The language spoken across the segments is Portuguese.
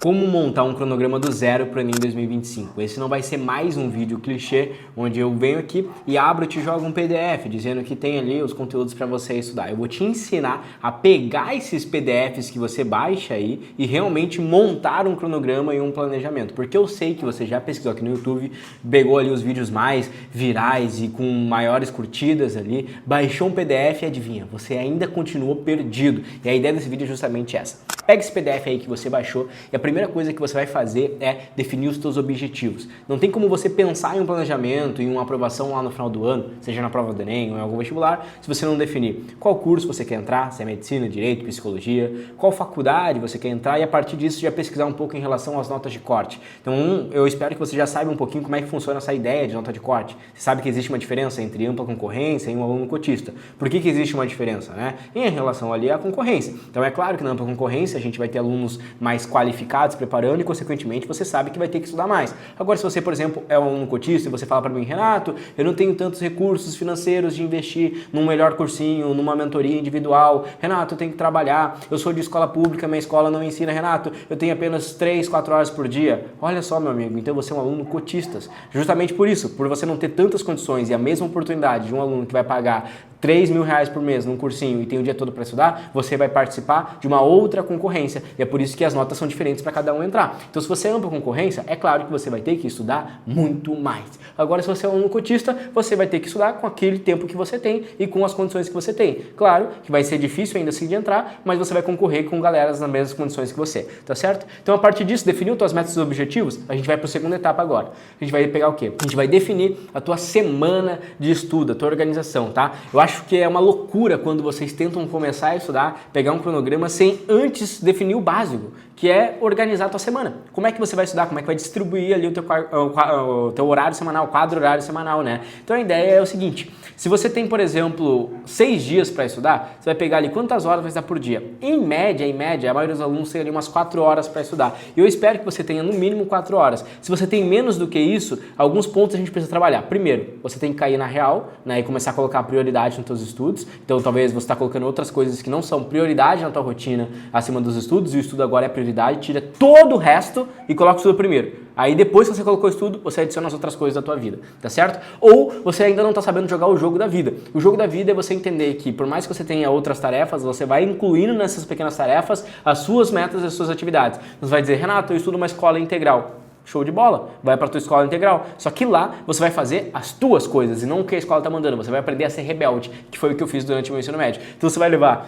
Como montar um cronograma do zero para o Enem 2025. Esse não vai ser mais um vídeo clichê, onde eu venho aqui e abro e te jogo um PDF, dizendo que tem ali os conteúdos para você estudar. Eu vou te ensinar a pegar esses PDFs que você baixa aí e realmente montar um cronograma e um planejamento. Porque eu sei que você já pesquisou aqui no YouTube, pegou ali os vídeos mais virais e com maiores curtidas ali, baixou um PDF e adivinha, você ainda continuou perdido. E a ideia desse vídeo é justamente essa. Pega esse PDF aí que você baixou e a primeira coisa que você vai fazer é definir os seus objetivos. Não tem como você pensar em um planejamento, em uma aprovação lá no final do ano, seja na prova do Enem ou em algum vestibular, se você não definir qual curso você quer entrar, se é medicina, direito, psicologia, qual faculdade você quer entrar e a partir disso já pesquisar um pouco em relação às notas de corte. Então eu espero que você já saiba um pouquinho como é que funciona essa ideia de nota de corte. Você sabe que existe uma diferença entre ampla concorrência e um aluno cotista. Por que existe uma diferença, né? Em relação ali à concorrência. Então é claro que na ampla concorrência a gente vai ter alunos mais qualificados preparando e, consequentemente, você sabe que vai ter que estudar mais. Agora, se você, por exemplo, é um aluno cotista e você fala para mim, Renato, eu não tenho tantos recursos financeiros de investir num melhor cursinho, numa mentoria individual, Renato, eu tenho que trabalhar, eu sou de escola pública, minha escola não me ensina, Renato, eu tenho apenas 3, 4 horas por dia. Olha só, meu amigo, então você é um aluno cotista. Justamente por isso, por você não ter tantas condições e a mesma oportunidade de um aluno que vai pagar R$3.000 por mês num cursinho e tem o dia todo para estudar, você vai participar de uma outra concorrência. E é por isso que as notas são diferentes para cada um entrar. Então, se você é ampla concorrência, é claro que você vai ter que estudar muito mais. Agora, se você é um cotista, você vai ter que estudar com aquele tempo que você tem e com as condições que você tem. Claro que vai ser difícil ainda assim de entrar, mas você vai concorrer com galeras nas mesmas condições que você, tá certo? Então, a partir disso, definiu suas metas e objetivos, a gente vai para a segunda etapa agora. A gente vai pegar o quê? A gente vai definir a tua semana de estudo, a tua organização, tá? Eu acho que é uma loucura quando vocês tentam começar a estudar, pegar um cronograma sem antes definir o básico, que é organizar a tua semana. Como é que você vai estudar? Como é que vai distribuir ali o teu horário semanal, o quadro horário semanal, né? Então a ideia é o seguinte, se você tem, por exemplo, 6 dias para estudar, você vai pegar ali quantas horas vai estudar por dia. Em média, a maioria dos alunos tem ali umas 4 horas para estudar. E eu espero que você tenha no mínimo 4 horas. Se você tem menos do que isso, alguns pontos a gente precisa trabalhar. Primeiro, você tem que cair na real, né, e começar a colocar prioridade nos teus estudos. Então talvez você está colocando outras coisas que não são prioridade na tua rotina acima dos estudos, e o estudo agora é prioridade, tira todo o resto e coloca o estudo primeiro. Aí depois que você colocou o estudo, você adiciona as outras coisas da tua vida, tá certo? Ou você ainda não está sabendo jogar o jogo da vida. O jogo da vida é você entender que por mais que você tenha outras tarefas, você vai incluindo nessas pequenas tarefas as suas metas e as suas atividades. Você vai dizer, Renato, eu estudo uma escola integral. Show de bola, vai para a tua escola integral. Só que lá você vai fazer as tuas coisas e não o que a escola está mandando. Você vai aprender a ser rebelde, que foi o que eu fiz durante o meu ensino médio. Então você vai levar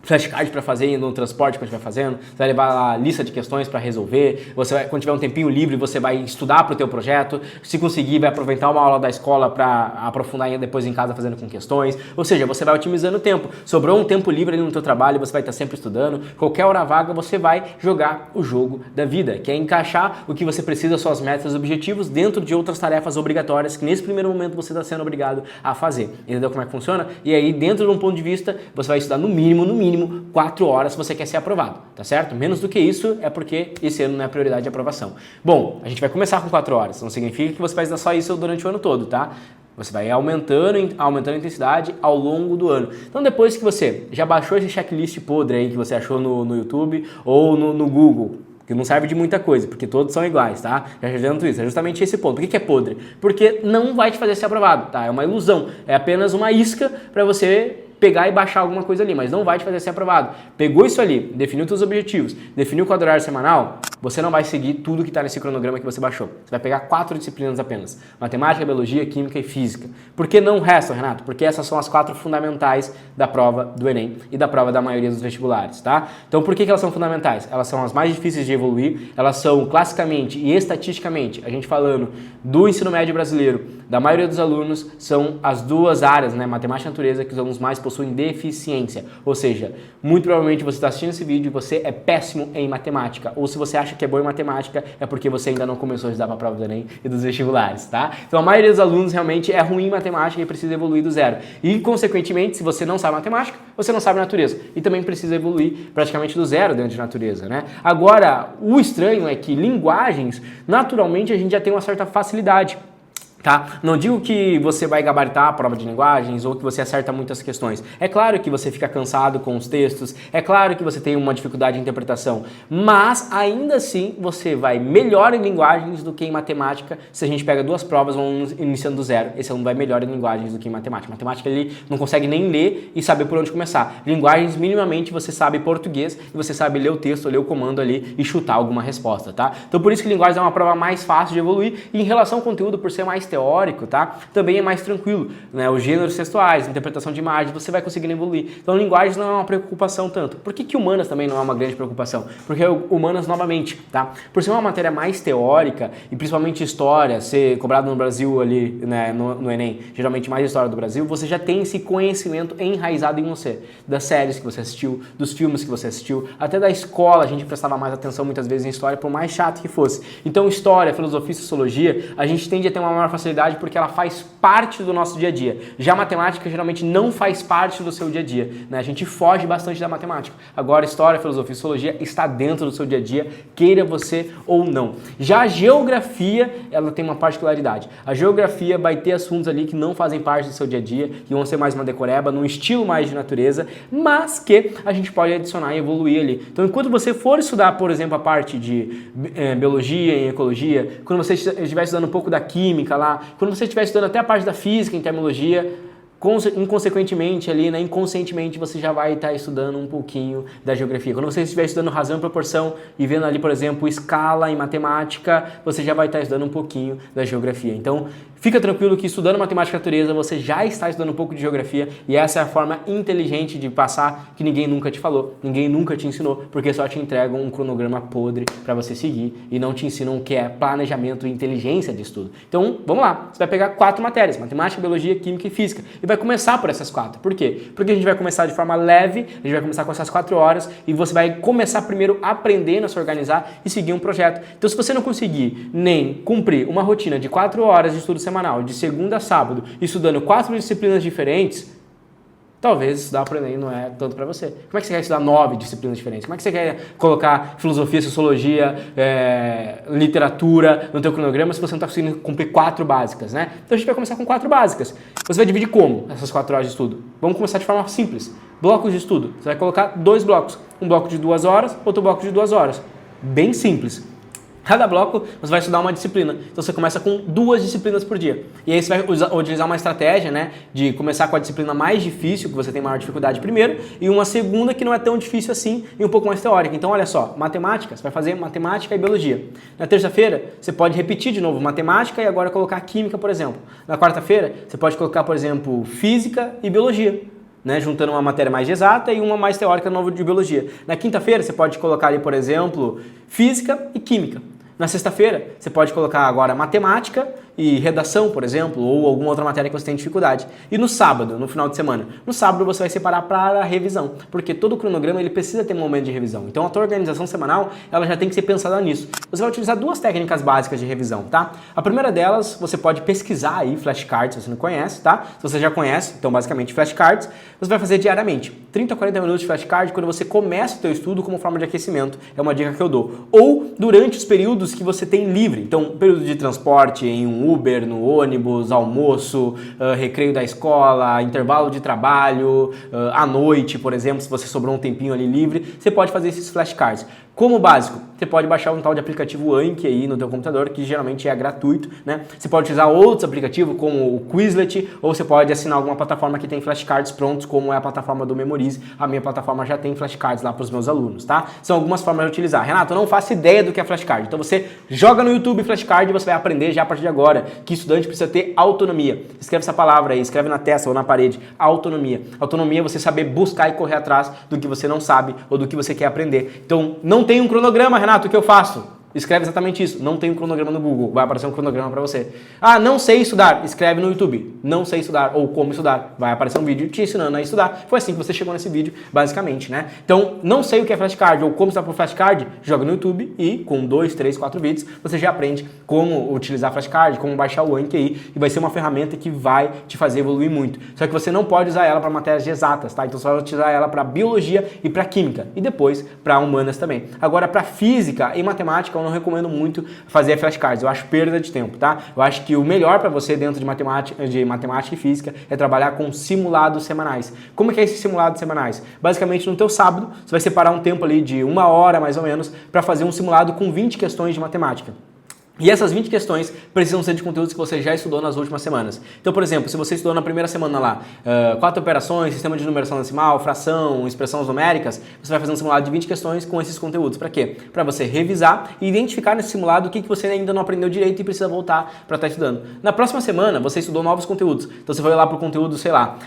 flashcard para fazer no transporte que a gente vai fazendo, você vai levar a lista de questões para resolver, você vai, quando tiver um tempinho livre, você vai estudar para o teu projeto, se conseguir, vai aproveitar uma aula da escola para aprofundar depois em casa fazendo com questões, ou seja, você vai otimizando o tempo. Sobrou um tempo livre ali no teu trabalho, você vai estar sempre estudando, qualquer hora vaga você vai jogar o jogo da vida, que é encaixar o que você precisa, suas metas e objetivos dentro de outras tarefas obrigatórias que nesse primeiro momento você está sendo obrigado a fazer. Entendeu como é que funciona? E aí, dentro de um ponto de vista, você vai estudar no mínimo 4 horas se você quer ser aprovado, tá certo? Menos do que isso é porque esse ano não é prioridade de aprovação. Bom, a gente vai começar com 4 horas, não significa que você vai estudar só isso durante o ano todo, tá? Você vai aumentando a intensidade ao longo do ano. Então depois que você já baixou esse checklist podre aí que você achou no YouTube ou no Google, que não serve de muita coisa, porque todos são iguais, tá? Já adianto isso, é justamente esse ponto. Por que é podre? Porque não vai te fazer ser aprovado, tá? É uma ilusão, é apenas uma isca para você pegar e baixar alguma coisa ali, mas não vai te fazer ser aprovado. Pegou isso ali, definiu seus objetivos, definiu o quadro horário semanal, você não vai seguir tudo que está nesse cronograma que você baixou. Você vai pegar 4 disciplinas apenas. Matemática, biologia, química e física. Por que não o resto, Renato? Porque essas são as 4 fundamentais da prova do Enem e da prova da maioria dos vestibulares, tá? Então por que elas são fundamentais? Elas são as mais difíceis de evoluir, elas são classicamente e estatisticamente, a gente falando do ensino médio brasileiro, da maioria dos alunos, são as 2 áreas, né, matemática e natureza, que os alunos mais possuem deficiência. Ou seja, muito provavelmente você está assistindo esse vídeo e você é péssimo em matemática. Ou se você acha que é bom em matemática, é porque você ainda não começou a estudar para a prova do Enem e dos vestibulares, tá? Então a maioria dos alunos realmente é ruim em matemática e precisa evoluir do zero. E, consequentemente, se você não sabe matemática, você não sabe natureza. E também precisa evoluir praticamente do zero dentro de natureza, né? Agora, o estranho é que linguagens, naturalmente, a gente já tem uma certa facilidade. Tá? Não digo que você vai gabaritar a prova de linguagens ou que você acerta muitas questões. É claro que você fica cansado com os textos, é claro que você tem uma dificuldade de interpretação, mas ainda assim você vai melhor em linguagens do que em matemática. Se a gente pega duas provas, vamos iniciando do zero, esse aluno vai melhor em linguagens do que em matemática. Matemática ele não consegue nem ler e saber por onde começar. Linguagens, minimamente, você sabe português e você sabe ler o texto, ler o comando ali e chutar alguma resposta, tá? Então por isso que linguagens é uma prova mais fácil de evoluir e em relação ao conteúdo, por ser mais teórico, tá? Também é mais tranquilo, né? Os gêneros textuais, interpretação de imagens, você vai conseguindo evoluir. Então, linguagens não é uma preocupação tanto. Por que humanas também não é uma grande preocupação? Porque humanas, novamente, tá? Por ser uma matéria mais teórica e principalmente história, ser cobrado no Brasil ali, né, no Enem, geralmente mais história do Brasil, você já tem esse conhecimento enraizado em você, das séries que você assistiu, dos filmes que você assistiu, até da escola a gente prestava mais atenção muitas vezes em história, por mais chato que fosse. Então, história, filosofia e sociologia, a gente tende a ter uma maior facilidade porque ela faz parte do nosso dia a dia. Já a matemática geralmente não faz parte do seu dia a dia, né? A gente foge bastante da matemática. Agora, história, filosofia e sociologia está dentro do seu dia a dia, queira você ou não. Já a geografia, ela tem uma particularidade. A geografia vai ter assuntos ali que não fazem parte do seu dia a dia, que vão ser mais uma decoreba, num estilo mais de natureza, mas que a gente pode adicionar e evoluir ali. Então, enquanto você for estudar, por exemplo, a parte de biologia e ecologia, quando você estiver estudando um pouco da química lá, quando você estiver estudando até a parte da física em termologia, inconsequentemente ali, né, inconscientemente você já vai estar estudando um pouquinho da geografia. Quando você estiver estudando razão e proporção e vendo ali, por exemplo, escala em matemática, você já vai estar estudando um pouquinho da geografia. Então, fica tranquilo que estudando matemática e natureza, você já está estudando um pouco de geografia e essa é a forma inteligente de passar que ninguém nunca te falou, ninguém nunca te ensinou, porque só te entregam um cronograma podre para você seguir e não te ensinam o que é planejamento e inteligência de estudo. Então, vamos lá. Você vai pegar 4 matérias, matemática, biologia, química e física, e vai começar por essas 4. Por quê? Porque a gente vai começar de forma leve, a gente vai começar com essas 4 horas e você vai começar primeiro aprendendo a se organizar e seguir um projeto. Então, se você não conseguir nem cumprir uma rotina de 4 horas de estudo semanal, de segunda a sábado, estudando 4 disciplinas diferentes, talvez estudar para o Enem não é tanto para você. Como é que você quer estudar 9 disciplinas diferentes? Como é que você quer colocar filosofia, sociologia, literatura no teu cronograma se você não está conseguindo cumprir 4 básicas, né? Então a gente vai começar com 4 básicas. Você vai dividir como essas 4 horas de estudo? Vamos começar de forma simples. Blocos de estudo. Você vai colocar 2 blocos. Um bloco de 2 horas, outro bloco de 2 horas. Bem simples. Cada bloco você vai estudar uma disciplina. Então você começa com 2 disciplinas por dia. E aí você vai utilizar uma estratégia, né, de começar com a disciplina mais difícil, que você tem maior dificuldade primeiro, e uma segunda que não é tão difícil assim e um pouco mais teórica. Então olha só, matemática, você vai fazer matemática e biologia. Na terça-feira você pode repetir de novo matemática e agora colocar química, por exemplo. Na quarta-feira você pode colocar, por exemplo, física e biologia, né, juntando uma matéria mais exata e uma mais teórica nova de biologia. Na quinta-feira você pode colocar ali, por exemplo, física e química. Na sexta-feira, você pode colocar agora matemática e redação, por exemplo, ou alguma outra matéria que você tem dificuldade. E no sábado, no final de semana? No sábado você vai separar para a revisão, porque todo cronograma ele precisa ter um momento de revisão. Então a tua organização semanal, ela já tem que ser pensada nisso. Você vai utilizar 2 técnicas básicas de revisão, tá? A primeira delas, você pode pesquisar aí flashcards, se você não conhece, tá? Se você já conhece, então basicamente flashcards, você vai fazer diariamente. 30 a 40 minutos de flashcard quando você começa o teu estudo como forma de aquecimento. É uma dica que eu dou. Ou durante os períodos que você tem livre. Então, período de transporte em um Uber, no ônibus, almoço, recreio da escola, intervalo de trabalho, à noite, por exemplo, se você sobrou um tempinho ali livre, você pode fazer esses flashcards. Como básico, você pode baixar um tal de aplicativo Anki aí no teu computador, que geralmente é gratuito, né? Você pode utilizar outros aplicativos como o Quizlet, ou você pode assinar alguma plataforma que tem flashcards prontos, como é a plataforma do Memorize. A minha plataforma já tem flashcards lá para os meus alunos, tá? São algumas formas de utilizar. Renato, eu não faço ideia do que é flashcard. Então você joga no YouTube flashcard e você vai aprender já a partir de agora que estudante precisa ter autonomia. Escreve essa palavra aí, escreve na testa ou na parede. Autonomia. Autonomia é você saber buscar e correr atrás do que você não sabe ou do que você quer aprender. Então, não tem um cronograma, Renato, o que eu faço? Escreve exatamente isso. Não tem um cronograma no Google. Vai aparecer um cronograma para você. Ah, não sei estudar. Escreve no YouTube. Não sei estudar ou como estudar. Vai aparecer um vídeo te ensinando a estudar. Foi assim que você chegou nesse vídeo, basicamente, né? Então, não sei o que é flashcard ou como estudar por flashcard, joga no YouTube e com 2, 3, 4 vídeos, você já aprende como utilizar flashcard, como baixar o Anki aí, e vai ser uma ferramenta que vai te fazer evoluir muito. Só que você não pode usar ela para matérias exatas, tá? Então, você vai utilizar ela para biologia e para química e depois para humanas também. Agora, para física e matemática, não recomendo muito fazer flashcards, eu acho perda de tempo, tá? Eu acho que o melhor para você dentro de matemática e física é trabalhar com simulados semanais. Como que é esses simulados semanais? Basicamente, no teu sábado, você vai separar um tempo ali de 1 hora, mais ou menos, para fazer um simulado com 20 questões de matemática. E essas 20 questões precisam ser de conteúdos que você já estudou nas últimas semanas. Então, por exemplo, se você estudou na primeira semana lá 4 operações, sistema de numeração decimal, fração, expressões numéricas, você vai fazer um simulado de 20 questões com esses conteúdos. Para quê? Para você revisar e identificar nesse simulado o que você ainda não aprendeu direito e precisa voltar para estar estudando. Na próxima semana, você estudou novos conteúdos. Então, você foi lá para o conteúdo, sei lá,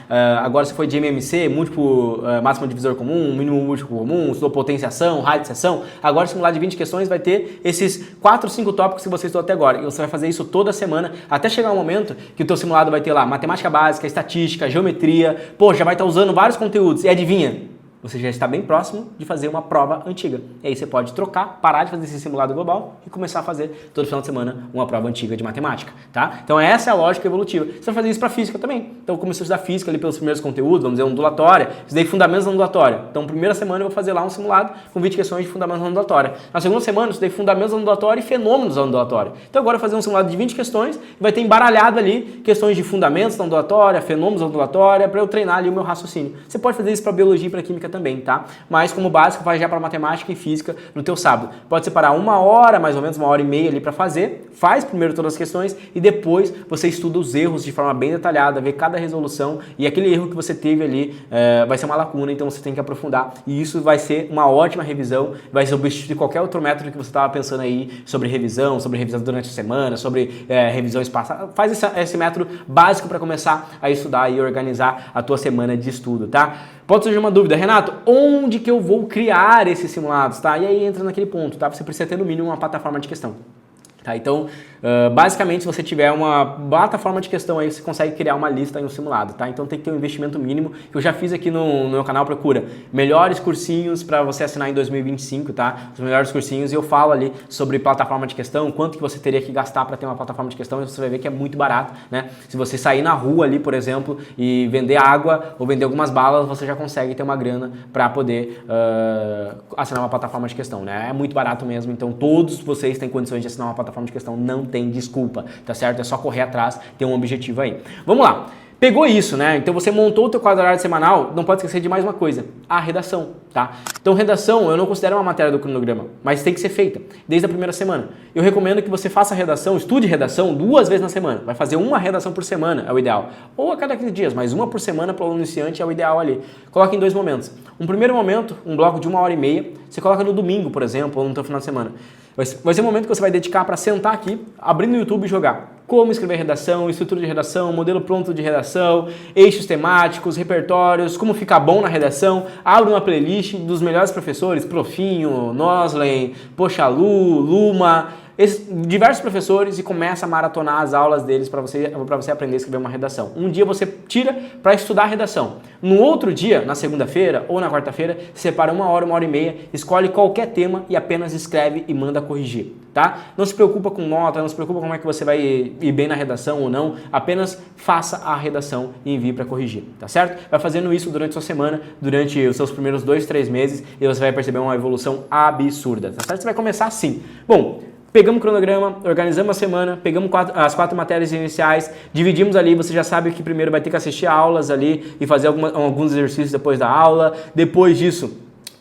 agora você foi de MMC, múltiplo, máximo divisor comum, mínimo múltiplo comum, estudou potenciação, raio de seção. Agora, o simulado de 20 questões vai ter esses 4, 5 tópicos que você estudou até agora. E você vai fazer isso toda semana, até chegar um momento que o teu simulado vai ter lá matemática básica, estatística, geometria, pô, já vai estar usando vários conteúdos. E adivinha? Você já está bem próximo de fazer uma prova antiga. E aí você pode trocar, parar de fazer esse simulado global e começar a fazer todo final de semana uma prova antiga de matemática, tá? Então essa é a lógica evolutiva. Você vai fazer isso para física também. Então eu comecei a estudar física ali pelos primeiros conteúdos, vamos dizer, ondulatória, estudei fundamentos da ondulatória. Então primeira semana eu vou fazer lá um simulado com 20 questões de fundamentos da ondulatória. Na segunda semana eu estudei fundamentos da ondulatória e fenômenos da ondulatória. Então agora eu vou fazer um simulado de 20 questões e vai ter embaralhado ali questões de fundamentos da ondulatória, fenômenos da ondulatória, para eu treinar ali o meu raciocínio. Você pode fazer isso para biologia e para química também, tá? Mas como básico, vai já para matemática e física no teu sábado. Pode separar 1 hora, mais ou menos 1 hora e meia ali para fazer, faz primeiro todas as questões e depois você estuda os erros de forma bem detalhada, vê cada resolução e aquele erro que você teve ali vai ser uma lacuna, então você tem que aprofundar e isso vai ser uma ótima revisão, vai substituir qualquer outro método que você estava pensando aí sobre revisão durante a semana, sobre revisão espaçada. Faz esse método básico para começar a estudar e organizar a tua semana de estudo, tá? Pode surgir uma dúvida, Renato, onde que eu vou criar esses simulados, tá? E aí entra naquele ponto, tá? Você precisa ter no mínimo uma plataforma de questão. Tá, então, basicamente, se você tiver uma plataforma de questão aí, você consegue criar uma lista em um simulado, tá? Então tem que ter um investimento mínimo, que eu já fiz aqui no meu canal, procura melhores cursinhos para você assinar em 2025, tá? Os melhores cursinhos, e eu falo ali sobre plataforma de questão, quanto que você teria que gastar para ter uma plataforma de questão, e você vai ver que é muito barato, né? Se você sair na rua ali, por exemplo, e vender água ou vender algumas balas, você já consegue ter uma grana para poder assinar uma plataforma de questão, né? É muito barato mesmo, então todos vocês têm condições de assinar uma plataforma de questão, não tem desculpa, tá certo? É só correr atrás, ter um objetivo aí. Vamos lá. Pegou isso, né? Então você montou o teu quadro horário semanal, não pode esquecer de mais uma coisa, a redação, tá? Então redação eu não considero uma matéria do cronograma, mas tem que ser feita desde a primeira semana. Eu recomendo que você faça redação, estude redação 2 vezes na semana. Vai fazer uma redação por semana, é o ideal. Ou a cada 15 dias, mas uma por semana para o aluno iniciante é o ideal ali. Coloque em 2 momentos. Um primeiro momento, um bloco de 1 hora e meia, você coloca no domingo, por exemplo, ou no teu final de semana. Vai ser um momento que você vai dedicar para sentar aqui, abrir no YouTube e jogar. Como escrever redação, estrutura de redação, modelo pronto de redação, eixos temáticos, repertórios, como ficar bom na redação. Abre uma playlist dos melhores professores, Profinho, Noslen, Pochalu, Luma, diversos professores, e começa a maratonar as aulas deles para você aprender a escrever uma redação. Um dia você tira para estudar a redação. No outro dia, na segunda-feira ou na quarta-feira, separa 1 hora, 1 hora e meia, escolhe qualquer tema e apenas escreve e manda corrigir, tá? Não se preocupa com nota, não se preocupa como é que você vai ir bem na redação ou não, apenas faça a redação e envie para corrigir, tá certo? Vai fazendo isso durante a sua semana, durante os seus primeiros 2, 3 meses, e você vai perceber uma evolução absurda, tá certo? Você vai começar assim. Bom, pegamos o cronograma, organizamos a semana, pegamos as 4 matérias iniciais, dividimos ali, você já sabe que primeiro vai ter que assistir aulas ali e fazer alguns exercícios depois da aula. Depois disso,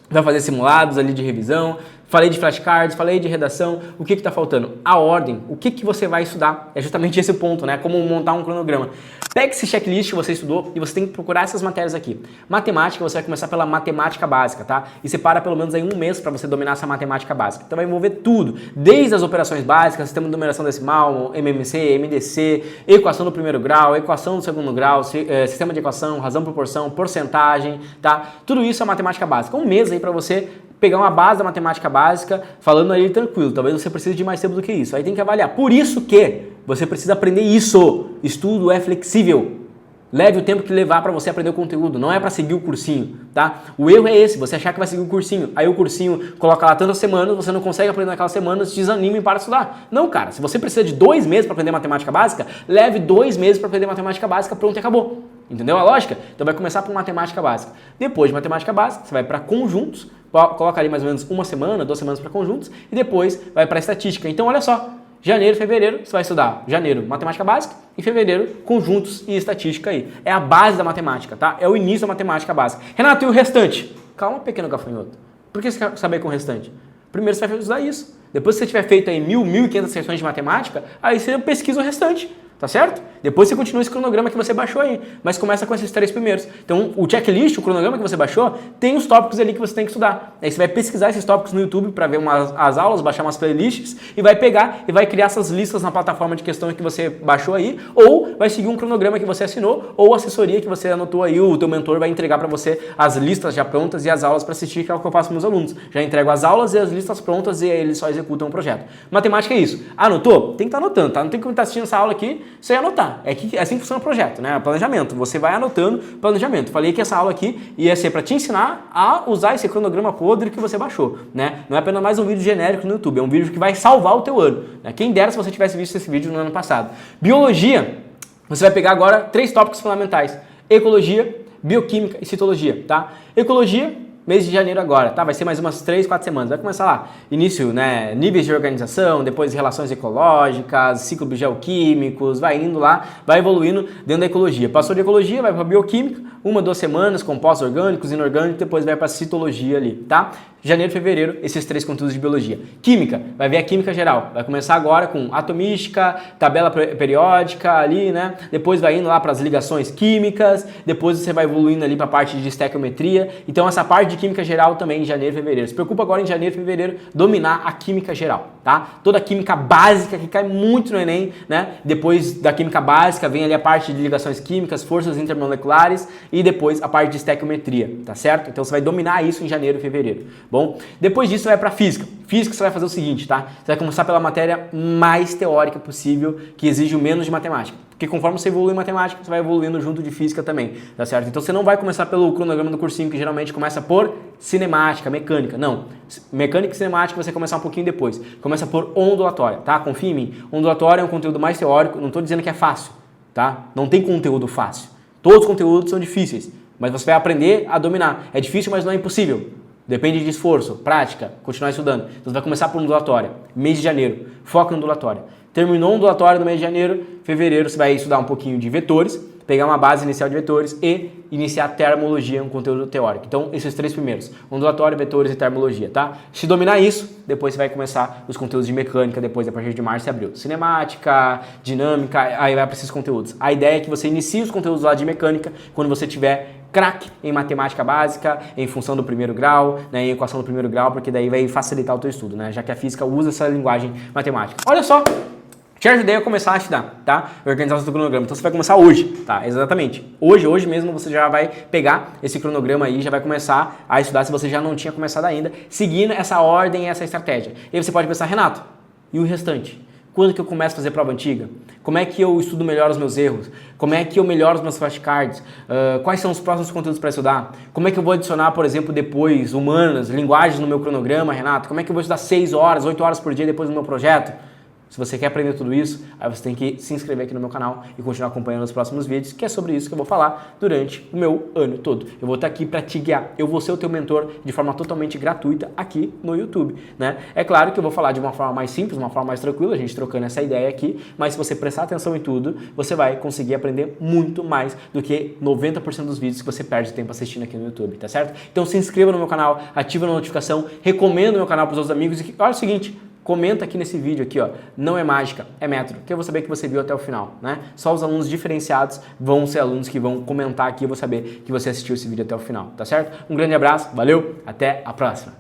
vai fazer simulados ali de revisão. Falei de flashcards, falei de redação, o que está faltando? A ordem, o que você vai estudar? É justamente esse o ponto, né? Como montar um cronograma. Pega esse checklist que você estudou e você tem que procurar essas matérias aqui. Matemática, você vai começar pela matemática básica, tá? E separa pelo menos aí 1 mês para você dominar essa matemática básica. Então vai envolver tudo, desde as operações básicas, sistema de numeração decimal, MMC, MDC, equação do primeiro grau, equação do segundo grau, sistema de equação, razão, proporção, porcentagem, tá? Tudo isso é matemática básica. 1 mês aí para você pegar uma base da matemática básica, falando ali tranquilo. Talvez você precise de mais tempo do que isso. Aí tem que avaliar. Por isso que você precisa aprender isso. Estudo é flexível. Leve o tempo que levar para você aprender o conteúdo. Não é para seguir o cursinho, tá? O erro é esse, você achar que vai seguir o cursinho. Aí o cursinho coloca lá tantas semanas, você não consegue aprender naquelas semanas, desanima e para de estudar. Não, cara. Se você precisa de 2 meses para aprender matemática básica, leve 2 meses para aprender matemática básica, pronto e acabou. Entendeu a lógica? Então vai começar por matemática básica. Depois de matemática básica, você vai para conjuntos, coloca ali mais ou menos uma semana, 2 semanas para conjuntos, e depois vai para estatística. Então olha só, janeiro, fevereiro, você vai estudar janeiro, matemática básica, e fevereiro, conjuntos e estatística aí. É a base da matemática, tá? É o início da matemática básica. Renato, e o restante? Calma, pequeno gafanhoto. Por que você quer saber com o restante? Primeiro você vai estudar isso. Depois que você tiver feito aí 1.500 sessões de matemática, aí você pesquisa o restante. Tá certo? Depois você continua esse cronograma que você baixou aí, mas começa com esses 3 primeiros. Então, o checklist, o cronograma que você baixou, tem os tópicos ali que você tem que estudar. Aí você vai pesquisar esses tópicos no YouTube para ver as aulas, baixar umas playlists e vai pegar e vai criar essas listas na plataforma de questões que você baixou aí, ou vai seguir um cronograma que você assinou, ou a assessoria que você anotou aí, o teu mentor vai entregar para você as listas já prontas e as aulas para assistir, que é o que eu faço com meus alunos. Já entrego as aulas e as listas prontas e aí eles só executam o projeto. Matemática é isso. Anotou? Tem que estar anotando, tá? Não tem que estar assistindo essa aula aqui sem anotar. É assim que funciona o projeto, né? Planejamento. Você vai anotando planejamento. Falei que essa aula aqui ia ser para te ensinar a usar esse cronograma podre que você baixou, né? Não é apenas mais um vídeo genérico no YouTube, é um vídeo que vai salvar o teu ano, né? Quem dera se você tivesse visto esse vídeo no ano passado. Biologia, você vai pegar agora 3 tópicos fundamentais: ecologia, bioquímica e citologia, tá? Ecologia, mês de janeiro agora, tá? Vai ser mais umas 3, 4 semanas. Vai começar lá, início, né? Níveis de organização, depois relações ecológicas, ciclos bioquímicos, vai indo lá, vai evoluindo dentro da ecologia. Passou de ecologia, vai para bioquímica, 1, 2 semanas, compostos orgânicos, inorgânicos, depois vai para citologia ali, tá? Janeiro, fevereiro, esses 3 conteúdos de biologia. Química, vai ver a química geral. Vai começar agora com atomística, tabela periódica ali, né? Depois vai indo lá para as ligações químicas, depois você vai evoluindo ali para a parte de estequiometria. Então essa parte de química geral também em janeiro e fevereiro. Se preocupa agora em janeiro e fevereiro dominar a química geral, tá? Toda a química básica que cai muito no Enem, né? Depois da química básica vem ali a parte de ligações químicas, forças intermoleculares e depois a parte de estequiometria, tá certo? Então você vai dominar isso em janeiro e fevereiro. Bom, depois disso vai para física. Física você vai fazer o seguinte, tá? Você vai começar pela matéria mais teórica possível, que exige o menos de matemática. Porque conforme você evolui em matemática, você vai evoluindo junto de física também, tá certo? Então você não vai começar pelo cronograma do cursinho, que geralmente começa por cinemática, mecânica. Não, mecânica e cinemática você vai começar um pouquinho depois. Começa por ondulatória, tá? Confia em mim. Ondulatória é um conteúdo mais teórico, não estou dizendo que é fácil, tá? Não tem conteúdo fácil. Todos os conteúdos são difíceis, mas você vai aprender a dominar. É difícil, mas não é impossível. Depende de esforço, prática, continuar estudando. Então você vai começar por ondulatória, mês de janeiro, foco em ondulatória. Terminou ondulatória no mês de janeiro, fevereiro você vai estudar um pouquinho de vetores, pegar uma base inicial de vetores e iniciar termologia, um conteúdo teórico. Então esses 3 primeiros, ondulatória, vetores e termologia, tá? Se dominar isso, depois você vai começar os conteúdos de mecânica, depois a partir de março e abril. Cinemática, dinâmica, aí vai para esses conteúdos. A ideia é que você inicie os conteúdos lá de mecânica quando você tiver craque em matemática básica, em função do primeiro grau, né, em equação do primeiro grau, porque daí vai facilitar o teu estudo, né, já que a física usa essa linguagem matemática. Olha só, te ajudei a começar a estudar, tá? Organizar o seu cronograma. Então você vai começar hoje, tá? Exatamente. Hoje mesmo você já vai pegar esse cronograma aí, já vai começar a estudar se você já não tinha começado ainda, seguindo essa ordem e essa estratégia. E aí você pode pensar, Renato, e o restante? Quando que eu começo a fazer prova antiga? Como é que eu estudo melhor os meus erros? Como é que eu melhoro os meus flashcards? Quais são os próximos conteúdos para estudar? Como é que eu vou adicionar, por exemplo, depois humanas, linguagens no meu cronograma, Renato? Como é que eu vou estudar 6 horas, 8 horas por dia depois do meu projeto? Se você quer aprender tudo isso, aí você tem que se inscrever aqui no meu canal e continuar acompanhando os próximos vídeos, que é sobre isso que eu vou falar durante o meu ano todo. Eu vou estar aqui para te guiar, eu vou ser o teu mentor de forma totalmente gratuita aqui no YouTube, né? É claro que eu vou falar de uma forma mais simples, uma forma mais tranquila, a gente trocando essa ideia aqui, mas se você prestar atenção em tudo, você vai conseguir aprender muito mais do que 90% dos vídeos que você perde tempo assistindo aqui no YouTube, tá certo? Então se inscreva no meu canal, ativa a notificação, recomenda o meu canal para os seus amigos e olha o seguinte, comenta aqui nesse vídeo aqui, ó, não é mágica, é método, que eu vou saber que você viu até o final, né? Só os alunos diferenciados vão ser alunos que vão comentar aqui, eu vou saber que você assistiu esse vídeo até o final, tá certo? Um grande abraço, valeu, até a próxima!